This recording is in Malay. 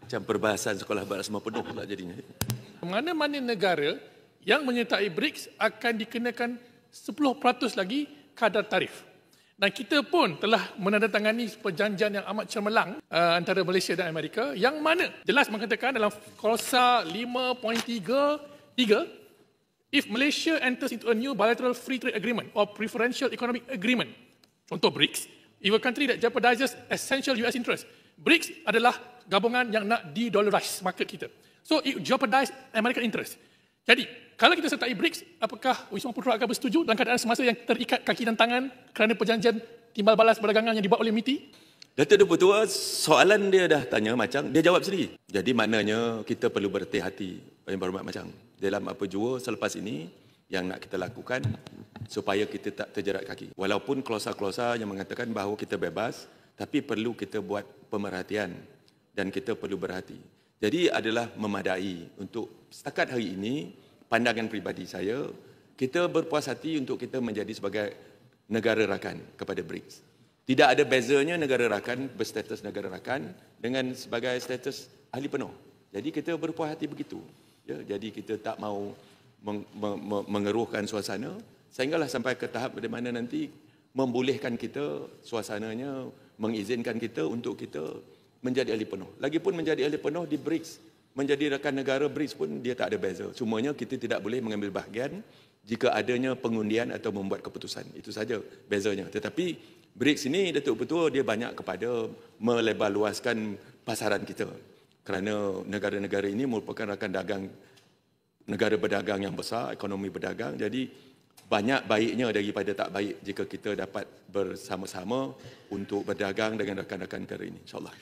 Macam perbahasan sekolah berasma penuh pula jadinya. Mana-mana negara yang menyertai BRICS akan dikenakan 10% lagi kadar tarif. Dan kita pun telah menandatangani perjanjian yang amat cemerlang antara Malaysia dan Amerika yang mana jelas mengatakan dalam Klausa 5.3, if Malaysia enters into a new bilateral free trade agreement or preferential economic agreement, contoh BRICS, if a country that jeopardizes essential US interest, BRICS adalah gabungan yang nak de-dollarize market kita. So it jeopardize American interest. Jadi, kalau kita sertai BRICS, apakah Wisma Putra akan bersetuju dalam keadaan semasa yang terikat kaki dan tangan kerana perjanjian timbal balas perdagangan yang dibuat oleh MITI? Datuk Dr. Tua, soalan dia dah tanya macam, dia jawab sendiri. Jadi maknanya kita perlu berhati-hati, Yang Berhormat macam. Dalam apa jua selepas ini, yang nak kita lakukan supaya kita tak terjerat kaki. Walaupun klausa-klausa yang mengatakan bahawa kita bebas, tapi perlu kita buat pemerhatian dan kita perlu berhati. Jadi adalah memadai untuk setakat hari ini, pandangan peribadi saya, kita berpuas hati untuk kita menjadi sebagai negara rakan kepada BRICS. Tidak ada bezanya negara rakan berstatus negara rakan dengan sebagai status ahli penuh. Jadi kita berpuas hati begitu. Ya, jadi kita tak mau mengeruhkan suasana sehinggalah sampai ke tahap di mana nanti membolehkan kita suasananya, mengizinkan kita untuk kita menjadi ahli penuh. Lagipun menjadi ahli penuh di BRICS, menjadi rakan negara BRICS pun dia tak ada beza. Cumanya kita tidak boleh mengambil bahagian jika adanya pengundian atau membuat keputusan. Itu saja bezanya. Tetapi BRICS ini Datuk Ketua dia banyak kepada melebarluaskan pasaran kita. Kerana negara-negara ini merupakan rakan dagang, negara berdagang yang besar, ekonomi berdagang. Jadi banyak baiknya daripada tak baik jika kita dapat bersama-sama untuk berdagang dengan rakan-rakan negara ini. InsyaAllah.